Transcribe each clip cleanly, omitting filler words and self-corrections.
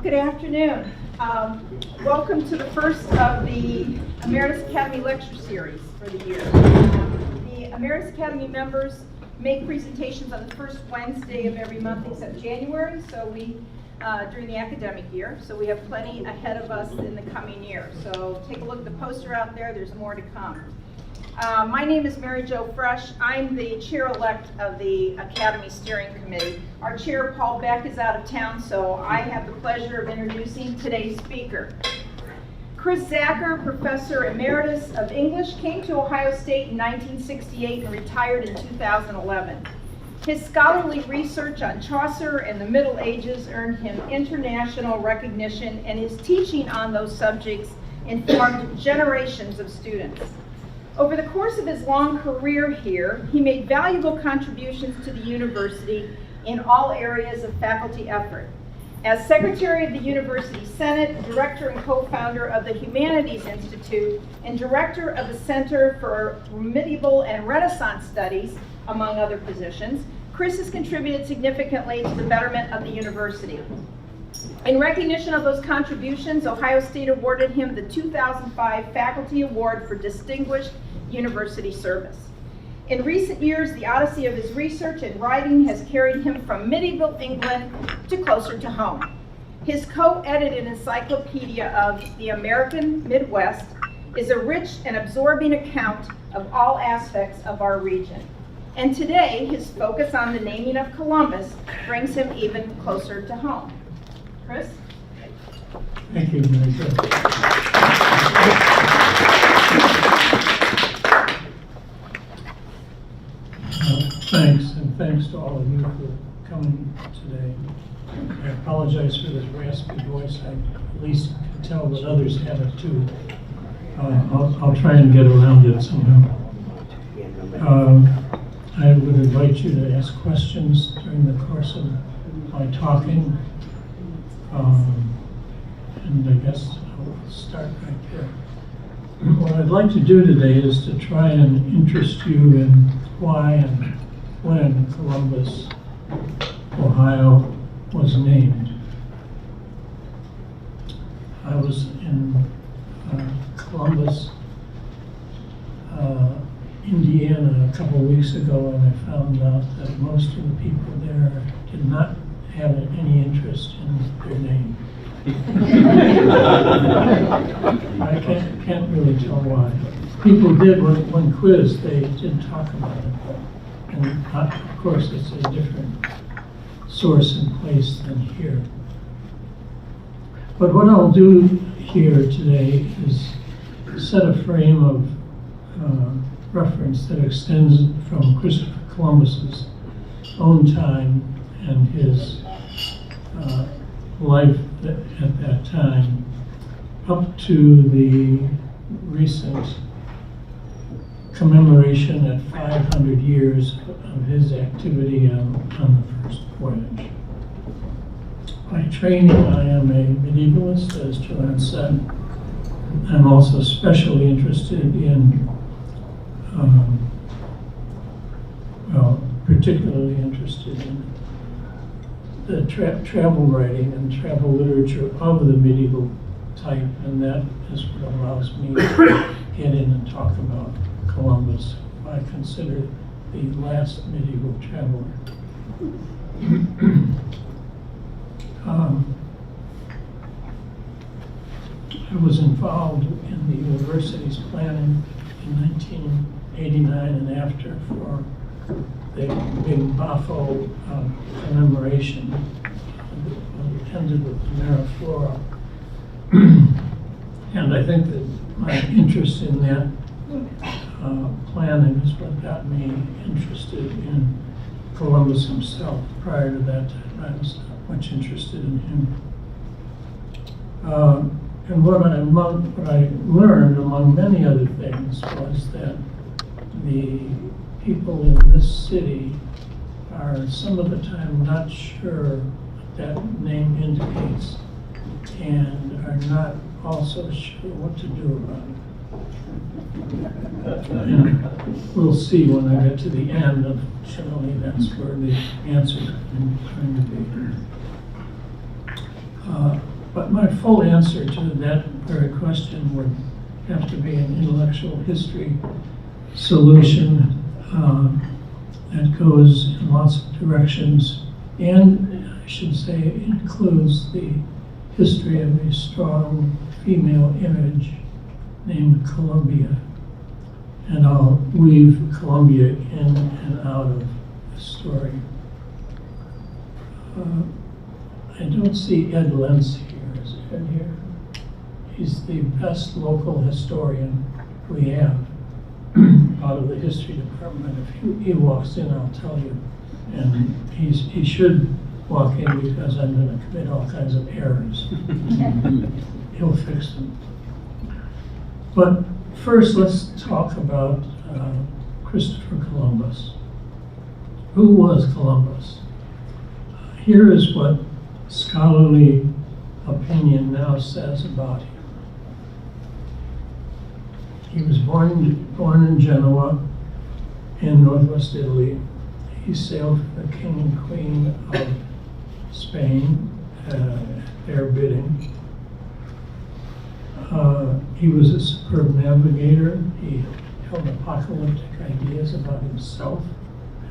Good afternoon. Welcome to the first of the Emeritus Academy Lecture series for the year. The Emeritus Academy members make presentations on the first Wednesday of every month except January, so during the academic year, so we have plenty ahead of us in the coming year. So take a look at the poster out there, there's more to come. My name is Mary Jo Fresh. I'm the chair-elect of the Academy Steering Committee. Our chair, Paul Beck, is out of town, so I have the pleasure of introducing today's speaker. Chris Zacher, Professor Emeritus of English, came to Ohio State in 1968 and retired in 2011. His scholarly research on Chaucer and the Middle Ages earned him international recognition, and his teaching on those subjects informed generations of students. Over the course of his long career here, he made valuable contributions to the university in all areas of faculty effort. As Secretary of the University Senate, Director and co-founder of the Humanities Institute, and Director of the Center for Medieval and Renaissance Studies, among other positions, Chris has contributed significantly to the betterment of the university. In recognition of those contributions, Ohio State awarded him the 2005 Faculty Award for Distinguished University Service. In recent years, the odyssey of his research and writing has carried him from medieval England to closer to home. His co-edited encyclopedia of the American Midwest is a rich and absorbing account of all aspects of our region. And today, his focus on the naming of Columbus brings him even closer to home. Chris? Thank you, Mary Jo. Thanks, and thanks to all of you for coming today. I apologize for this raspy voice. I at least can tell that others have it too. I'll try and get around it somehow. I would invite you to ask questions during the course of my talking. And I guess I'll start right there. What I'd like to do today is to try and interest you in why and when Columbus, Ohio was named. I was in Columbus, Indiana a couple of weeks ago, and I found out that most of the people there did not have any interest in their name. I can't really tell why. People did when quizzed, they did talk about it, and of course it's a different source and place than here. But what I'll do here today is set a frame of reference that extends from Christopher Columbus's own time and his life at that time up to the recent commemoration at 500 years of his activity on the first voyage. By training, I am a medievalist, as Joanne said. I'm also especially interested in, particularly interested in the travel writing and travel literature of the medieval type, and that is what allows me to get in and talk about Columbus, who I consider the last medieval traveler. I was involved in the university's planning in 1989 and after for the big Bafo commemoration that ended with the Mariflora. And I think that my interest in that planning is what got me interested in Columbus himself. Prior to that time, I was not much interested in him. And what I learned, among many other things, was that the people in this city are some of the time not sure what that name indicates and are not also sure what to do about it. And we'll see when I get to the end. Unfortunately, that's where the answer is going to be. But my full answer to that very question would have to be an intellectual history solution that goes in lots of directions, and I should say includes the history of a strong female image named Columbia. And I'll weave Columbia in and out of the story. I don't see Ed Lentz here. Is Ed here? He's the best local historian we have out of the history department. If he walks in, I'll tell you. And he should walk in because I'm going to commit all kinds of errors. He'll fix them. But first, let's talk about Christopher Columbus. Who was Columbus? Here is what scholarly opinion now says about him. He was born in Genoa in northwest Italy. He sailed for the king and queen of Spain at their bidding. He was a superb navigator. He held apocalyptic ideas about himself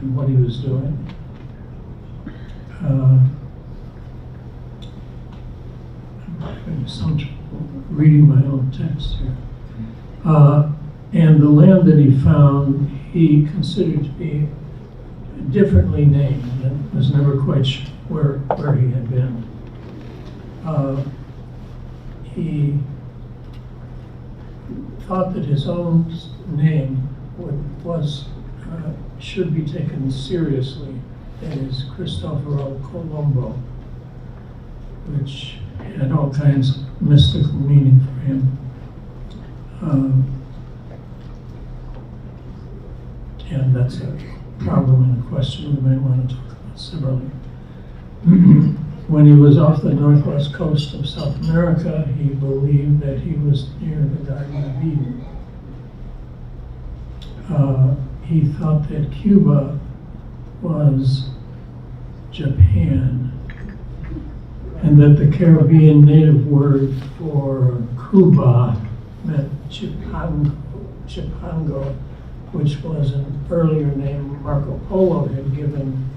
and what he was doing. I'm having some trouble reading my own text here. And the land that he found, he considered to be differently named and was never quite sure where he had been. He thought that his own name should be taken seriously. That is Cristoforo Colombo, which had all kinds of mystical meaning for him. And that's a problem and a question we might want to talk about separately. When he was off the northwest coast of South America, he believed that he was near the Garden of Eden. He thought that Cuba was Japan, and that the Caribbean native word for Cuba meant Chipango, which was an earlier name Marco Polo had given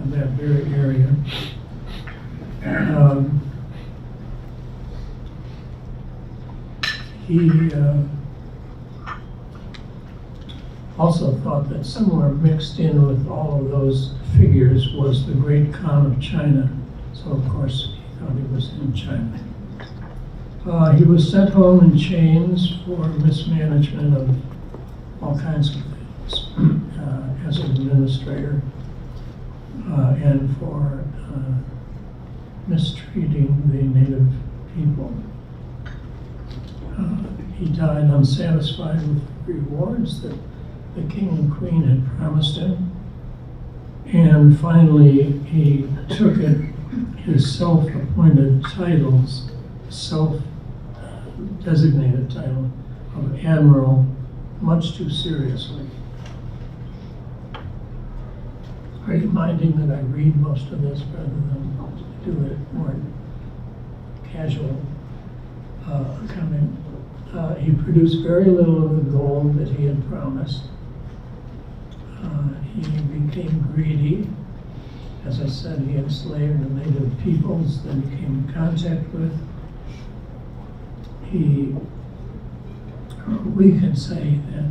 that very area. He also thought that somewhere mixed in with all of those figures was the Great Khan of China. So of course he thought he was in China. He was sent home in chains for mismanagement of all kinds of things as an administrator and for mistreating the native people. He died unsatisfied with the rewards that the king and queen had promised him. And finally, he took his self-appointed titles, self-designated title of admiral, much too seriously. Are you minding that I read most of this rather than do it more casual accounting? He produced very little of the gold that he had promised. He became greedy. As I said, he enslaved the native peoples that he came in contact with. We can say that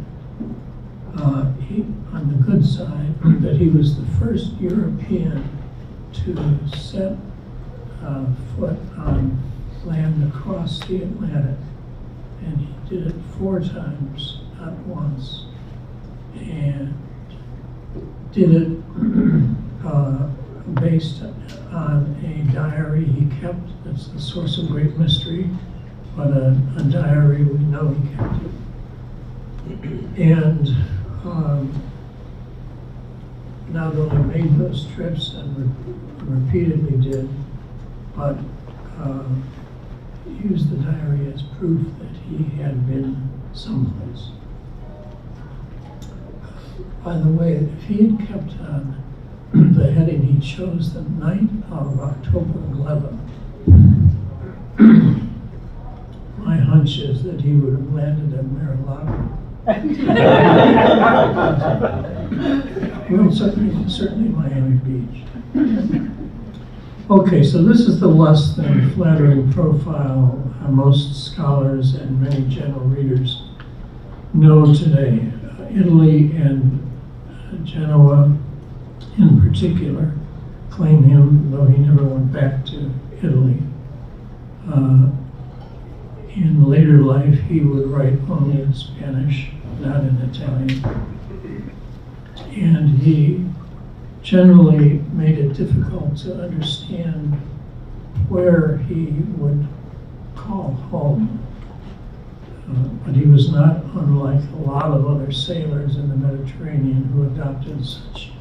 he, on the good side, that he was the first European to set foot on land across the Atlantic. And he did it 4 times, not once. And did it based on a diary he kept. That's the source of great mystery, but a diary we know he kept it. And not only made those trips and repeatedly did, but used the diary as proof that he had been someplace. By the way, if he had kept on the heading he chose the night of October 11th, hunch is that he would have landed at Mar-a-Lago. Well, certainly Miami Beach. Okay, so this is the less than flattering profile most scholars and many general readers know today. Italy and Genoa in particular claim him, though he never went back to Italy. In later life, he would write only in Spanish, not in Italian. And he generally made it difficult to understand where he would call home. But he was not unlike a lot of other sailors in the Mediterranean who adopted such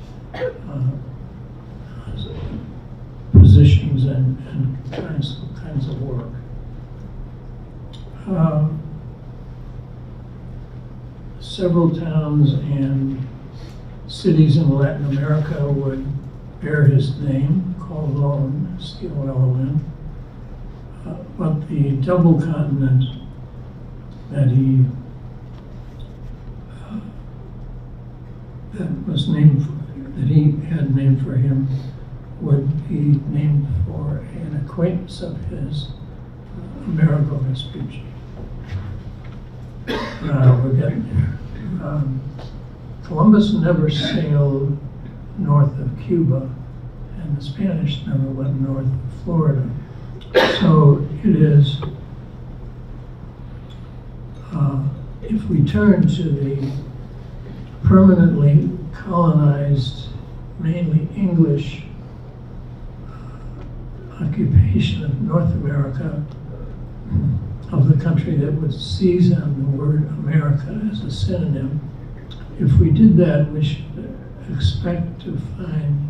positions and kinds of work. Several towns and cities in Latin America would bear his name, Colon, C-O-L-O-N. But the double continent that he that he had named for him would be named for an acquaintance of his, Amerigo Vespucci. We're getting there. Columbus never sailed north of Cuba, and the Spanish never went north of Florida. So it is, if we turn to the permanently colonized, mainly English occupation of North America, of the country that would seize on the word America as a synonym, if we did that, we should expect to find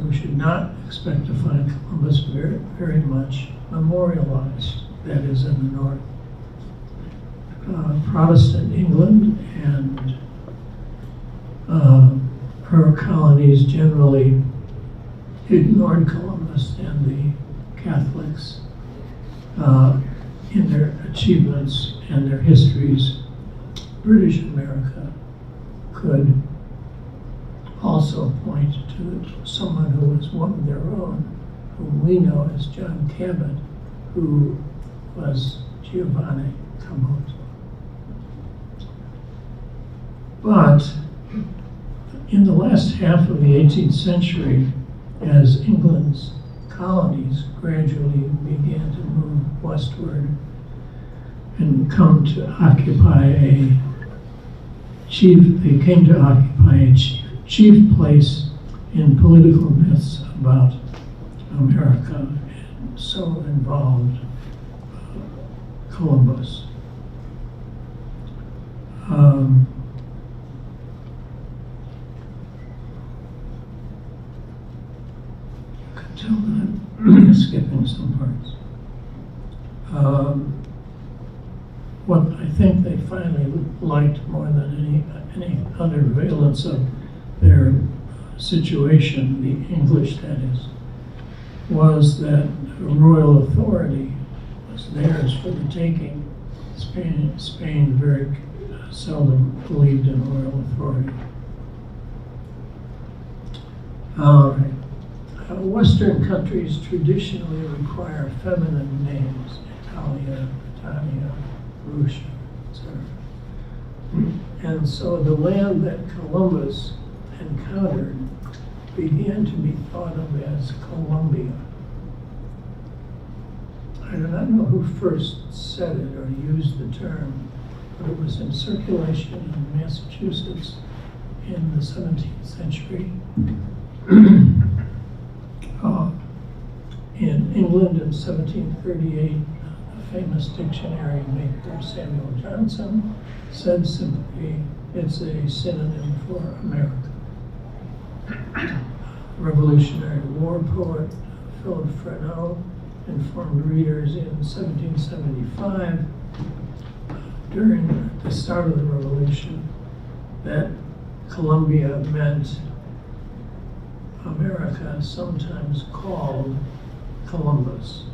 we should not expect to find Columbus very, very much memorialized, that is in the north. Protestant England and her colonies generally ignored Columbus and the Catholics in their achievements and their histories. British America could also point to someone who was one of their own, whom we know as John Cabot, who was Giovanni Camote. But in the last half of the 18th century, as England's colonies gradually began to move westward and come to occupy a chief place in political myths about America, and so involved Columbus. You can tell that I'm skipping some parts. What I think they finally liked more than any other valence of their situation, the English that is, was that royal authority was theirs for the taking. Spain very seldom believed in royal authority. All right. Western countries traditionally require feminine names, Italia, Britannia, Russia, etc. And so the land that Columbus encountered began to be thought of as Columbia. I do not know who first said it or used the term, but it was in circulation in Massachusetts in the 17th century. In England in 1738, a famous dictionary maker, Samuel Johnson, said simply, it's a synonym for America. Revolutionary War poet Philip Freneau informed readers in 1775, during the start of the Revolution, that Columbia meant America, sometimes called Columbus.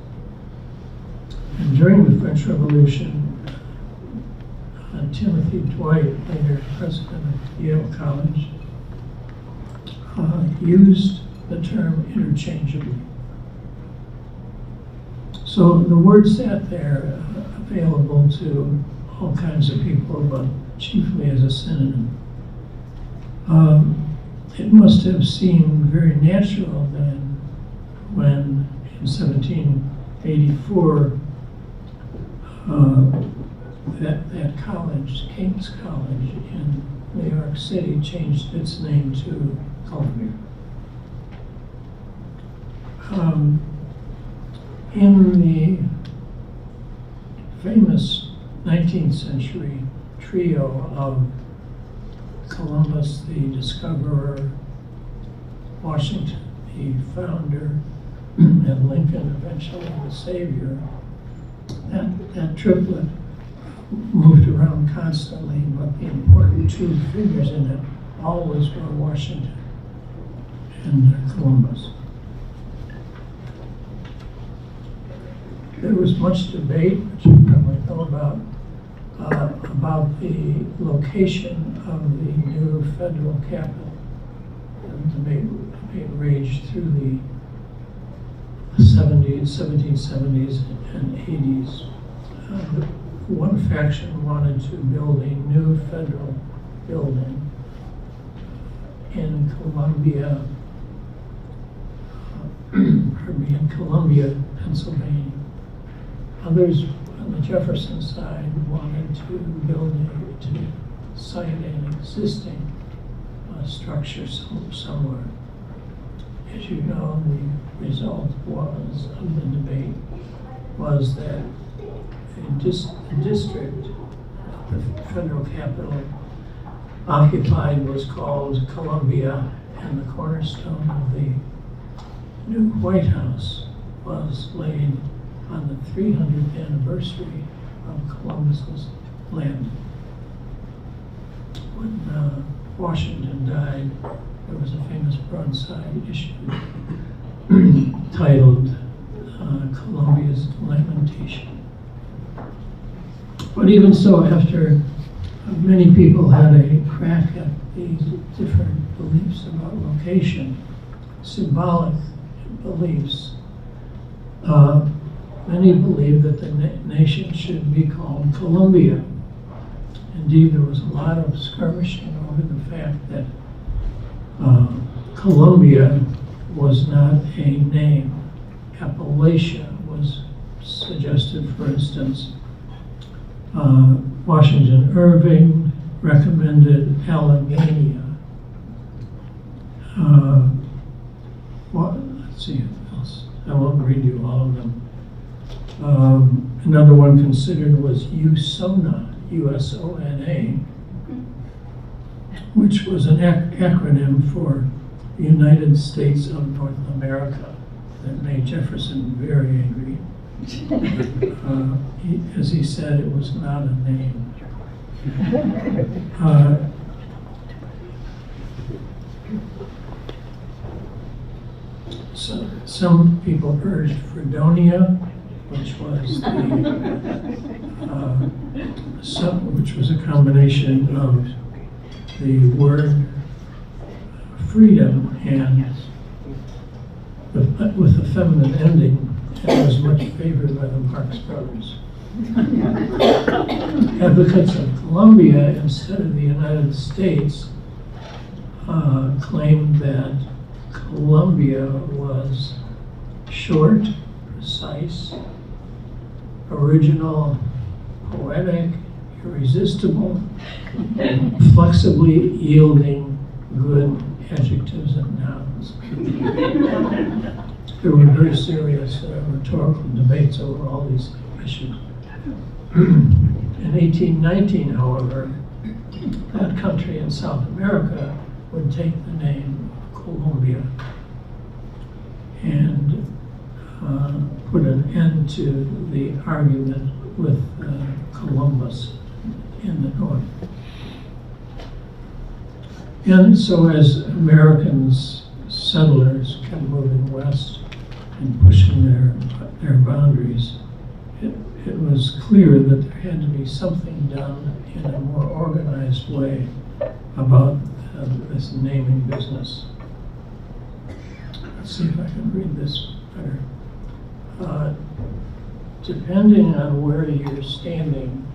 And during the French Revolution, Timothy Dwight, later president of Yale College, used the term interchangeably. So the word sat there available to all kinds of people, but chiefly as a synonym. It must have seemed very natural then when in 1784 that college, King's College in New York City, changed its name to Columbia. In the famous 19th century trio of Columbus, the discoverer, Washington, the founder, and Lincoln, eventually the savior, that triplet moved around constantly, but the important two figures in it always were Washington and Columbus. There was much debate, which you probably know about the location of the new federal capital. And debate raged through the 1770s and 80s. One faction wanted to build a new federal building in Columbia, Pennsylvania. Others on the Jefferson side wanted to site an existing structure somewhere. As you know, the result of the debate was that the district, the federal capital, occupied was called Columbia, and the cornerstone of the new White House was laid on the 300th anniversary of Columbus's landing. When Washington died, there was a famous broadside issued titled Columbia's Lamentation. But even so, after many people had a crack at these different beliefs about location, symbolic beliefs, many believe that the nation should be called Columbia. Indeed, there was a lot of skirmishing over the fact that Columbia was not a name. Appalachia was suggested, for instance. Washington Irving recommended Alleghania. Let's see what else. I won't read you all of them. Another one considered was USONA, USONA, which was an acronym for the United States of North America. That made Jefferson very angry. As he said, it was not a name. So some people urged Fredonia, which was which was a combination of the word freedom and with a feminine ending, and was much favored by the Marx Brothers. Advocates of Columbia instead of the United States claimed that Columbia was short, precise, original, poetic, irresistible, flexibly yielding good adjectives and nouns. There were very serious rhetorical debates over all these issues. In 1819, however, that country in South America would take the name Colombia and put an end to the argument with Columbus in the north. And so as Americans, settlers, kept moving west and pushing their their boundaries, it was clear that there had to be something done in a more organized way about this naming business. Let's see if I can read this better. Depending on where you're standing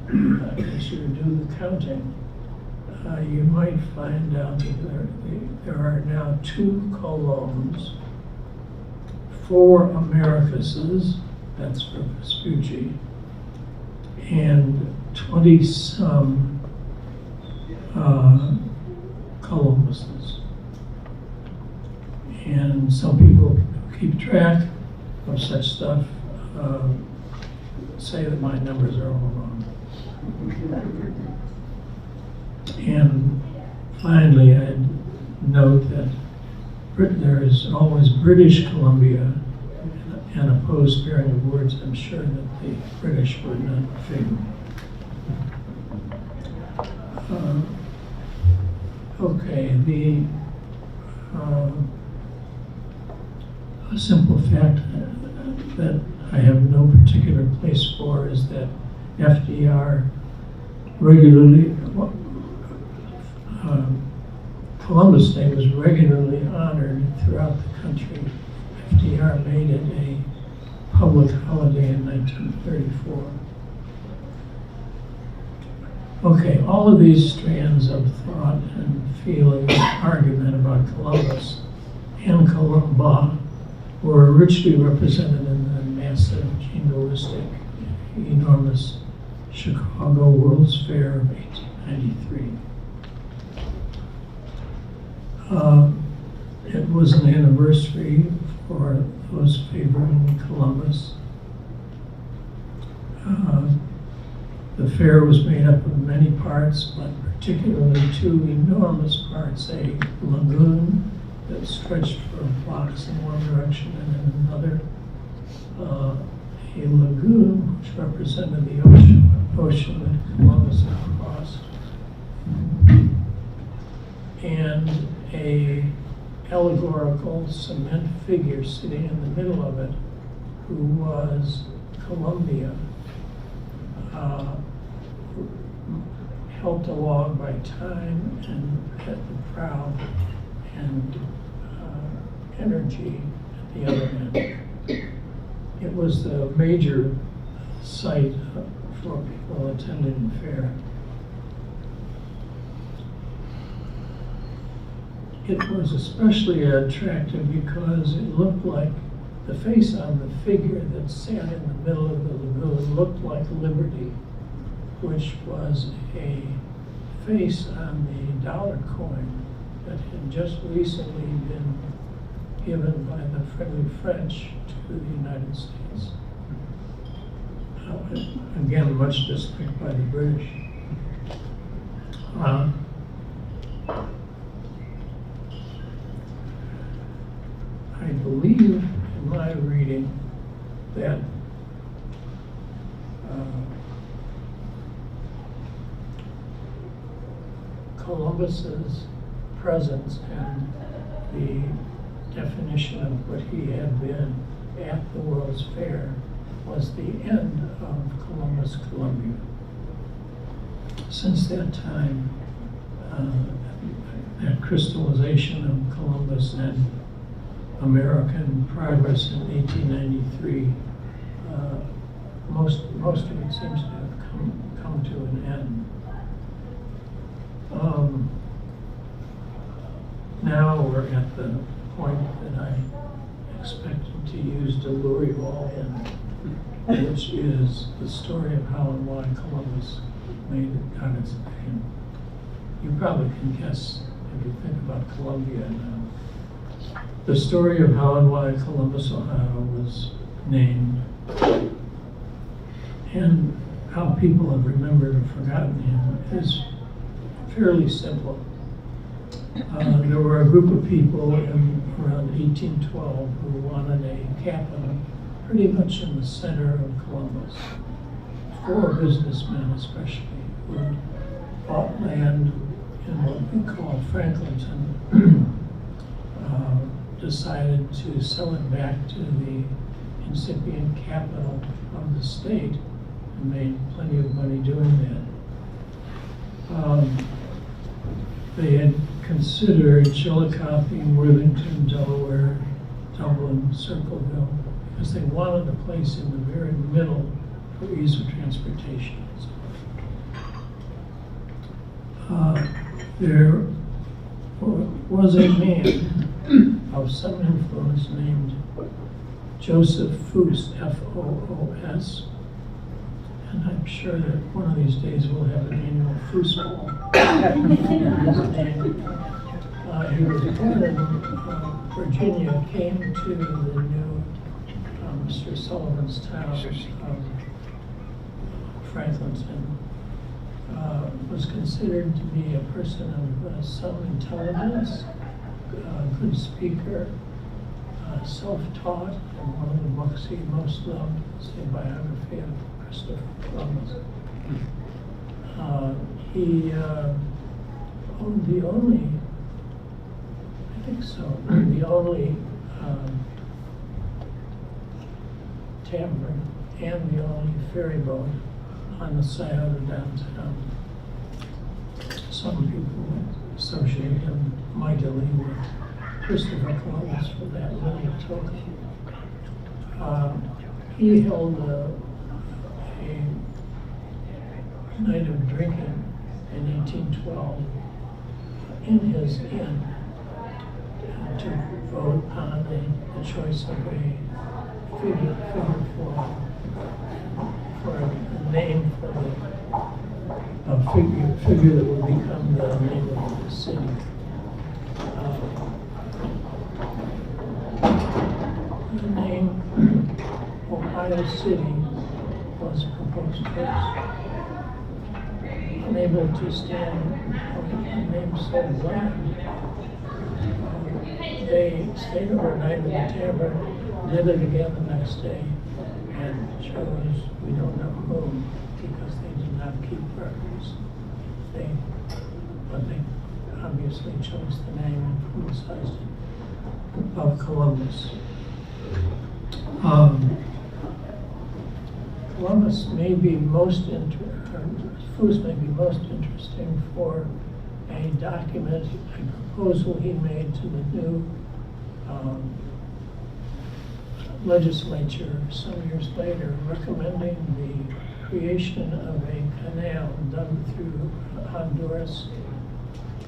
as you do the counting, you might find out that there are now 2 Colognes, 4 Emeritus's, that's for Vespucci, and 20-some Columbuses. And some people who keep track of such stuff say that my numbers are all wrong. And finally, I'd note that there is always British Columbia, and a post pairing of words I'm sure that the British would not figure. Okay, a simple fact that I have no particular place for is that FDR regularly, Columbus Day was regularly honored throughout the country. FDR made it a public holiday in 1934. Okay, all of these strands of thought and feeling, argument about Columbus and Columba were richly represented in the massive, jingoistic, enormous Chicago World's Fair of 1893. It was an anniversary for those favoring Columbus. The fair was made up of many parts, but particularly 2 enormous parts, a lagoon that stretched for blocks in one direction and in another, a lagoon which represented the ocean that Columbus had crossed, and a allegorical cement figure sitting in the middle of it, who was Columbia, helped along by time and at the prow and energy at the other end. It was the major sight for people attending the fair. It was especially attractive because it looked like the face on the figure that sat in the middle of the lagoon looked like Liberty, which was a face on the dollar coin that had just recently been given by the friendly French to the United States. Again, much disliked by the British. I believe in my reading that Columbus's presence and the definition of what he had been at the World's Fair was the end of Columbus Columbia. Since that time, that crystallization of Columbus and American progress in 1893, most of it seems to have come to an end. Now we're at the point that I expected to use Delurival in, which is the story of how and why Columbus got its name. You probably can guess if you think about Columbia now. The story of how and why Columbus, Ohio was named, and how people have remembered or forgotten him, is fairly simple. There were a group of people in around 1812 who wanted a capital pretty much in the center of Columbus. 4 businessmen especially, who bought land in what we call Franklinton, decided to sell it back to the incipient capital of the state and made plenty of money doing that. They had considered Chillicothe, Worthington, Delaware, Dublin, Circleville, because they wanted a place in the very middle for ease of transportation. There was a man of some influence named Joseph Foos, F-O-O-S, and I'm sure that one of these days we'll have an annual foosball. He was born in Virginia, came to the new Mr. Sullivan's town of Franklinton, was considered to be a person of some intelligence, good speaker, self-taught, and one of the books he most loved is a biography of Christopher Columbus. He owned the only, I think so, the only tavern and the only ferry boat on the Scioto downtown. Some people associate him mightily with Christopher Columbus for that little token. He held a night of drinking in 1812 in his inn to vote on the choice of a figure for a name for the figure that would become the name of the city. The name Ohio City was proposed first. Unable to stand a name so bland, they stayed overnight in the tavern, did it again the next day, and chose we don't know whom because they did not keep records. But they obviously chose the name and publicized it of Columbus. Columbus may be Foos may be most interesting for a document, a proposal he made to the new legislature some years later, recommending the creation of a canal done through Honduras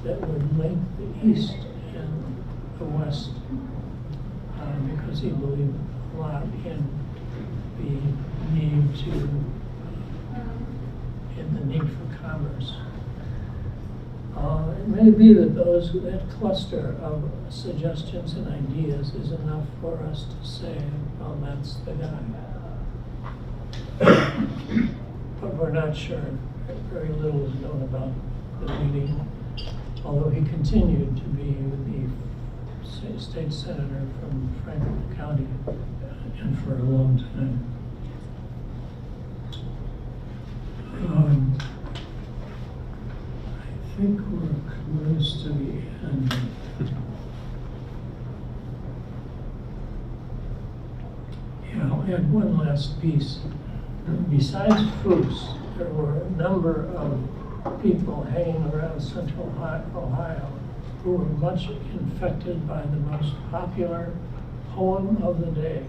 that would link the east and the west, because he believed a lot in the need for commerce. It may be that that cluster of suggestions and ideas is enough for us to say, well, that's the guy. But we're not sure. Very little is known about the meeting, although he continued to be the state senator from Franklin County and for a long time. I think we're close to the end. Yeah, I'll add one last piece. Besides Foos, there were a number of people hanging around central Ohio who were much infected by the most popular poem of the day,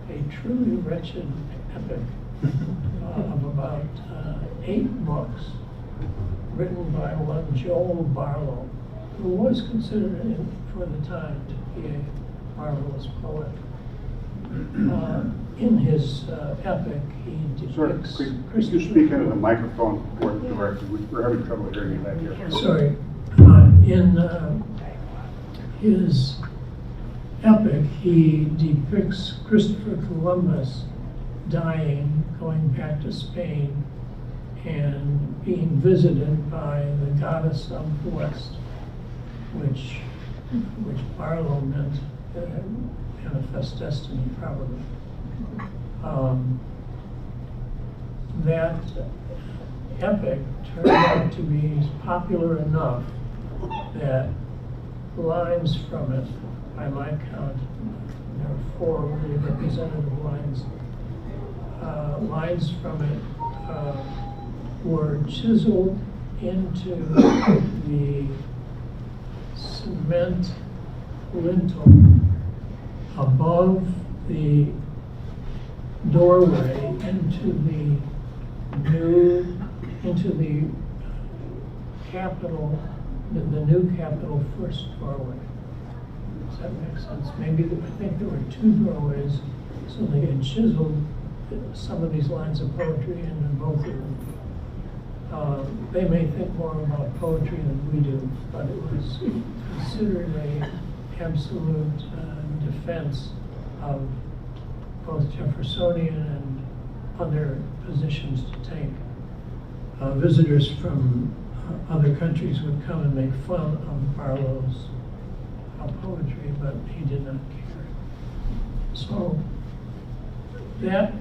a truly wretched epic of about 8 books, written by one Joel Barlow, who was considered for the time to be a marvelous poet. In his epic, he depicts... Could you speak into the microphone more directly? We're having trouble hearing you back here. Sorry. In his epic, he depicts Christopher Columbus dying, going back to Spain, and being visited by the goddess of the West, which Barlow meant manifest destiny, probably. That epic turned out to be popular enough that lines from it, by my count, or 4 really representative lines. Lines from it were chiseled into the cement lintel above the doorway into the Capitol, the new Capitol first doorway. Does that make sense? Maybe, I think there were 2 doorways, so they had chiseled some of these lines of poetry into both of them. They may think more about poetry than we do, but it was considered a absolute defense of both Jeffersonian and other positions to take. Visitors from other countries would come and make fun of Barlow's poetry, but he did not care. So that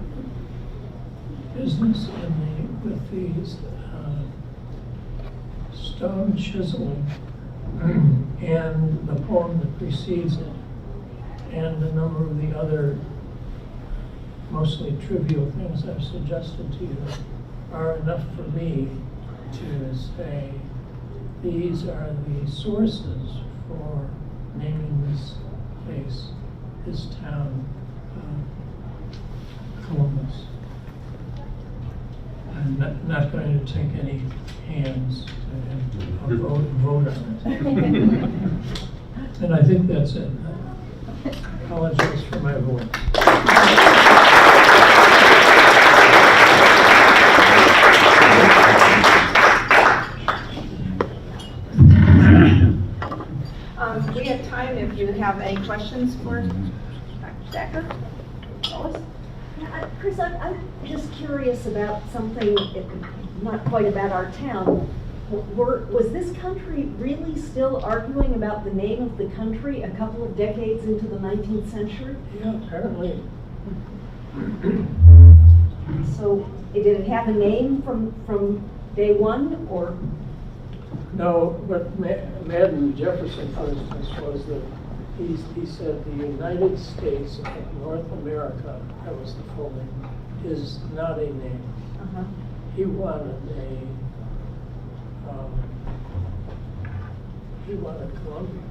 business with these stone chiseling and the poem that precedes it and a number of the other mostly trivial things I've suggested to you are enough for me to say these are the sources for naming this place, this town, Columbus. I'm not going to take any hands and vote on it. And I think that's it. I apologize for my voice. We have time if you have any questions for Dr. Stacker. Lois? Chris, I'm just curious about something, not quite about our town. Was this country really still arguing about the name of the country a couple of decades into the 19th century? Yeah, apparently. So did it have a name from day one, or? No, but Madden Jefferson, for instance, was that he said the United States of North America, that was the full name, is not a name. Uh-huh. He wanted Columbia.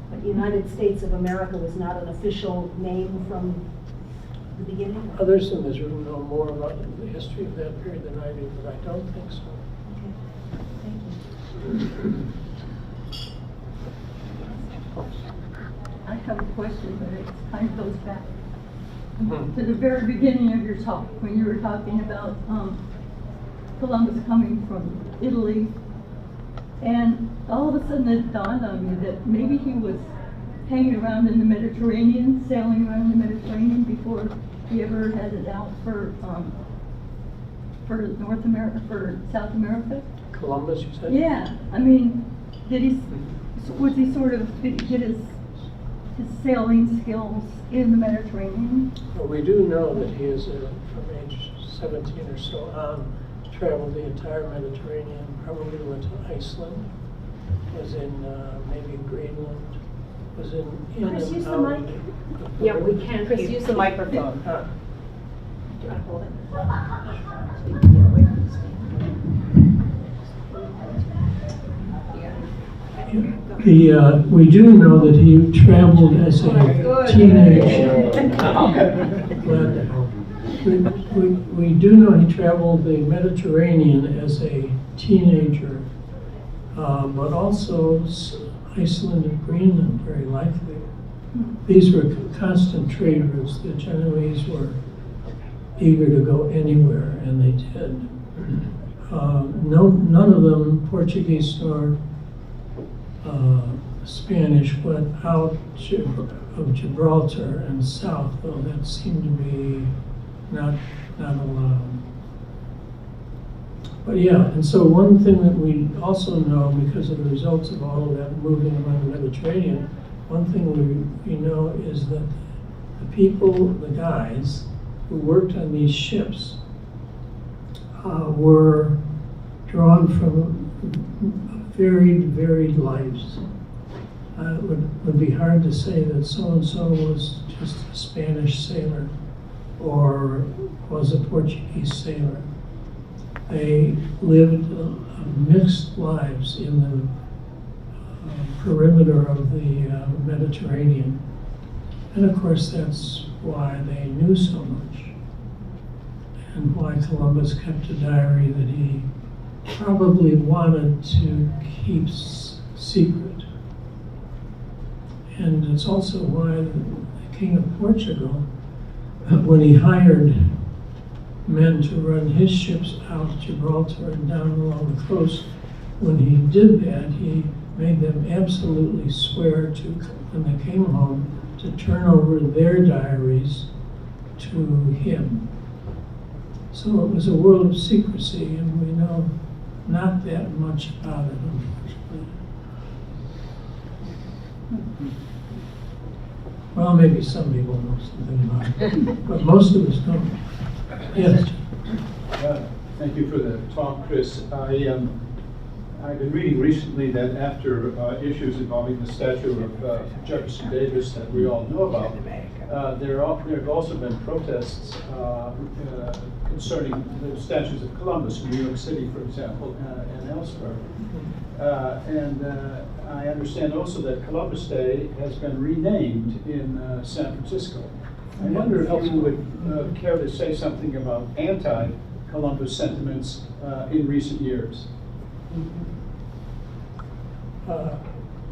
But United States of America was not an official name from the beginning? Others in this room know more about the history of that period than I do, but I don't think so. Okay, thank you. I have a question, but it kind of goes back to the very beginning of your talk, when you were talking about Columbus coming from Italy. And all of a sudden it dawned on me that maybe he was hanging around in the Mediterranean, sailing around the Mediterranean before he ever headed out for North America, for South America. Columbus, you said? Yeah, I mean, did he get his sailing skills in the Mediterranean? Well, we do know that he is, from age 17 or so on, traveled the entire Mediterranean, probably went to Iceland, was in maybe Greenland, was in Chris, and use the out. mic. Yeah, we can. Chris, use the microphone. Huh. Do you want to hold it? We do know that he traveled as a teenager. We do know he traveled the Mediterranean as a teenager, but also Iceland and Greenland, very likely. These were constant trade routes. The Genoese were eager to go anywhere, and they did. None of them, Portuguese nor Spanish, went out of Gibraltar and south, though that seemed to be not allowed. But yeah, and so one thing that we also know, because of the results of all of that moving around the Mediterranean, one thing we know is that the people, the guys who worked on these ships were drawn from varied lives. it would be hard to say that so-and-so was just a Spanish sailor or was a Portuguese sailor. They lived mixed lives in the perimeter of the Mediterranean. And of course, that's why they knew so much. And why Columbus kept a diary that he probably wanted to keep secret. And it's also why the King of Portugal, when he hired men to run his ships out of Gibraltar and down along the coast, when he did that, he made them absolutely swear to, when they came home, to turn over their diaries to him. So it was a world of secrecy, and we know not that much about it, unfortunately. Well, maybe some people know something about it, but most of us don't. Yes? Thank you for the talk, Chris. I've been reading recently that after issues involving the statue of Jefferson Davis that we all know about, there have also been protests concerning the statues of Columbus in New York City, for example, and elsewhere. And I understand also that Columbus Day has been renamed in San Francisco. I wonder if you would care to say something about anti-Columbus sentiments in recent years.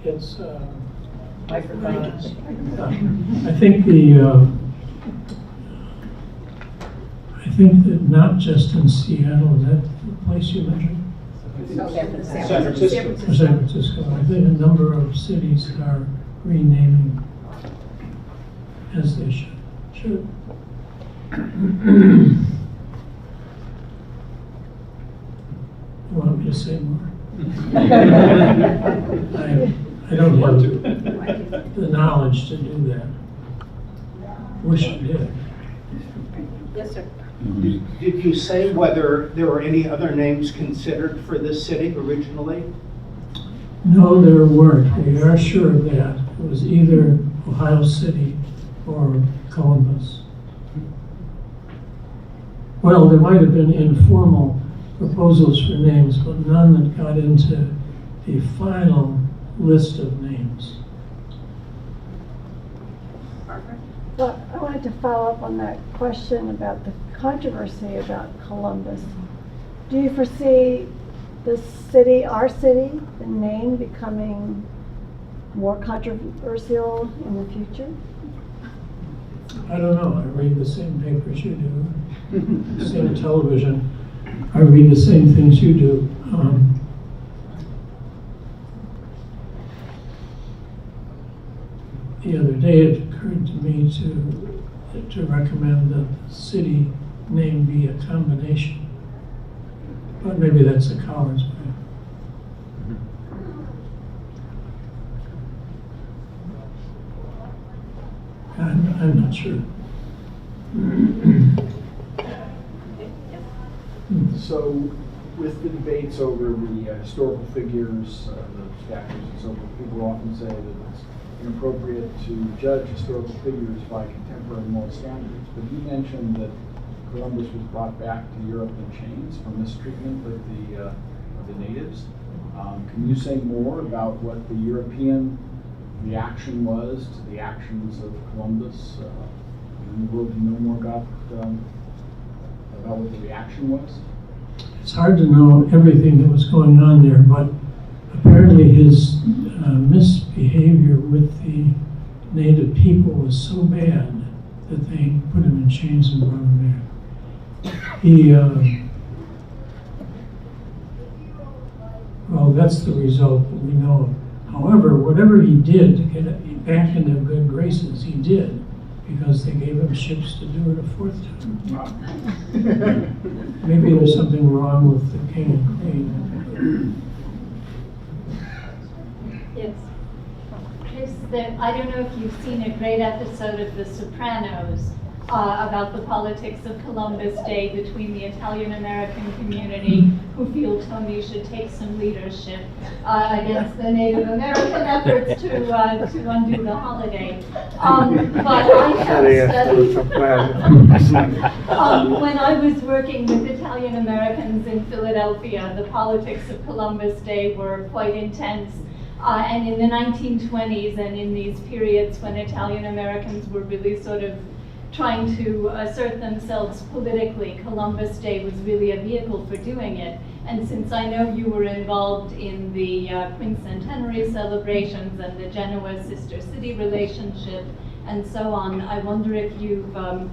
It's, I think that not just in Seattle, is that the place you mentioned? San Francisco. San Francisco. I think a number of cities are renaming as they should. You want me to say more? I don't have the knowledge to do that. Wish I did. Yes, sir. Did you say whether there were any other names considered for this city originally? No, there weren't. We are sure of that. It was either Ohio City or Columbus. Well, there might have been informal proposals for names, but none that got into the final list of names. Well, I wanted to follow up on that question about the controversy about Columbus. Do you foresee the city, our city, the name becoming more controversial in the future? I don't know. I read the same papers you do, same television. I read the same things you do. The other day it occurred to me to recommend that the city name be a combination. But maybe that's a coward's way. I'm not sure. So, with the debates over the historical figures, the statues and so forth, people often say that it's inappropriate to judge historical figures by contemporary moral standards. But you mentioned that Columbus was brought back to Europe in chains for mistreatment of the natives. Can you say more about what the European reaction was to the actions of Columbus? In the world, do you know more about what the reaction was? It's hard to know everything that was going on there, but apparently his misbehavior with the native people was so bad that they put him in chains and brought him back. Well, that's the result that we know of. However, whatever he did to get back into good graces, he did, because they gave him ships to do it a fourth time. Maybe there's something wrong with the king and queen. It's, Chris, I don't know if you've seen a great episode of The Sopranos about the politics of Columbus Day between the Italian-American community, who feel Tony should take some leadership against the Native American efforts to undo the holiday. But I have studied, when I was working with Italian-Americans in Philadelphia, the politics of Columbus Day were quite intense. And in the 1920s and in these periods when Italian-Americans were really sort of trying to assert themselves politically, Columbus Day was really a vehicle for doing it. And since I know you were involved in the quincentenary celebrations and the Genoa sister city relationship and so on, I wonder if you can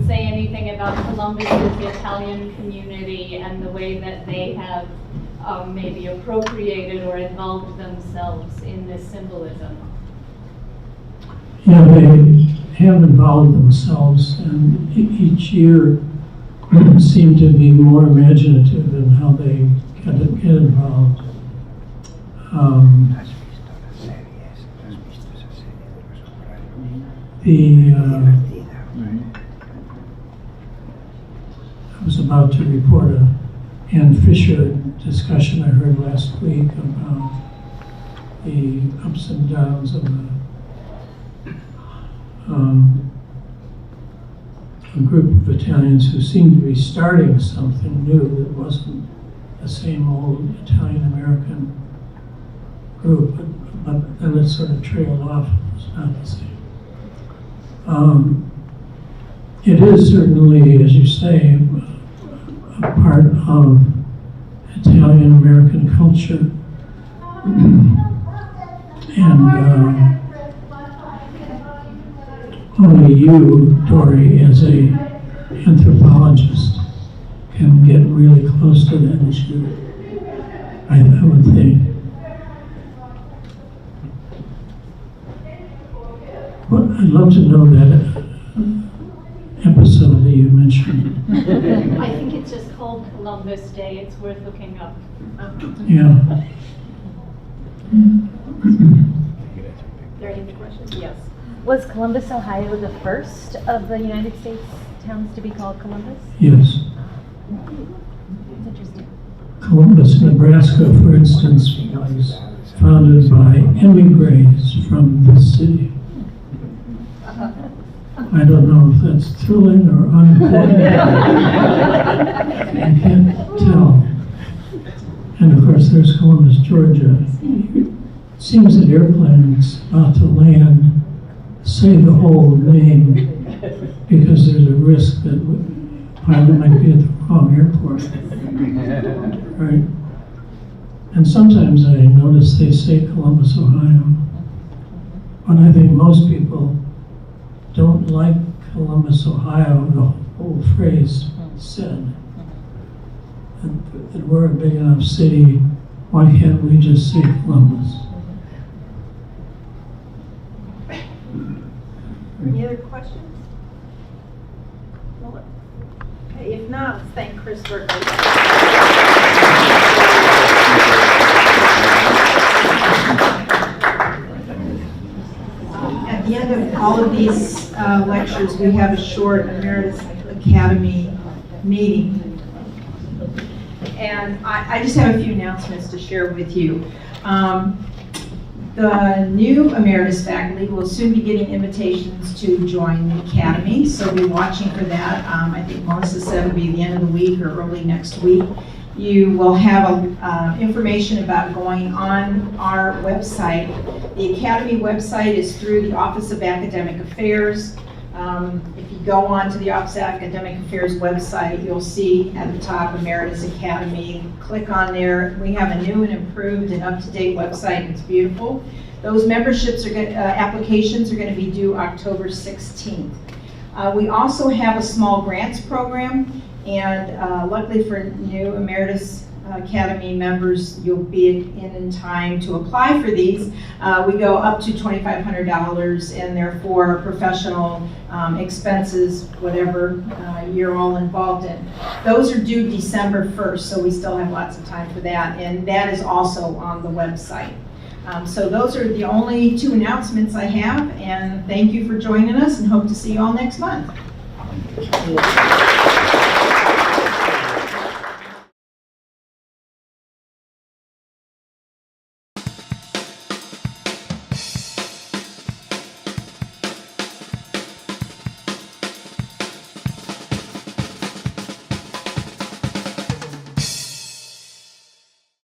say anything about Columbus's Italian community and the way that they have maybe appropriated or involved themselves in this symbolism. Yeah, they have involved themselves, and each year seem to be more imaginative in how they get involved. I was about to report a Ann Fisher discussion I heard last week about the ups and downs of a group of Italians who seemed to be starting something new that wasn't the same old Italian-American group, but then it sort of trailed off. It was not the same. It is certainly, as you say, a part of Italian-American culture. And only you, Dory, as a anthropologist, can get really close to that issue, I would think. Well, I'd love to know that episode that you mentioned. I think it's just called Columbus Day. It's worth looking up. Yeah. Are there any other questions? Yes. Was Columbus, Ohio the first of the United States towns to be called Columbus? Yes. That's interesting. Columbus, Nebraska, for instance, was founded by emigres from the city. I don't know if that's thrilling or unimportant. I can't tell. And of course, there's Columbus, Georgia. It seems that airplanes about to land say the whole name because there's a risk that the pilot might be at the wrong airport. Right? And sometimes I notice they say Columbus, Ohio. But I think most people don't like Columbus, Ohio, the whole phrase said. That we're a big enough city, why can't we just say Columbus? Any other questions? Well, okay, if not, let's thank Chris Berkeley. At the end of all of these lectures, we have a short Emeritus Academy meeting. And I just have a few announcements to share with you. The new Emeritus faculty will soon be getting invitations to join the Academy, so be watching for that. I think Melissa said it'll be the end of the week or early next week. You will have information about going on our website. The Academy website is through the Office of Academic Affairs. If you go on to the Office of Academic Affairs website, you'll see at the top Emeritus Academy. Click on there. We have a new and improved and up-to-date website. It's beautiful. Those memberships are applications are going to be due October 16th. We also have a small grants program, and luckily for new Emeritus Academy members, you'll be in time to apply for these. We go up to $2,500, and therefore professional expenses, whatever you're all involved in. Those are due December 1st, so we still have lots of time for that, and that is also on the website. So those are the only two announcements I have, and thank you for joining us and hope to see you all next month.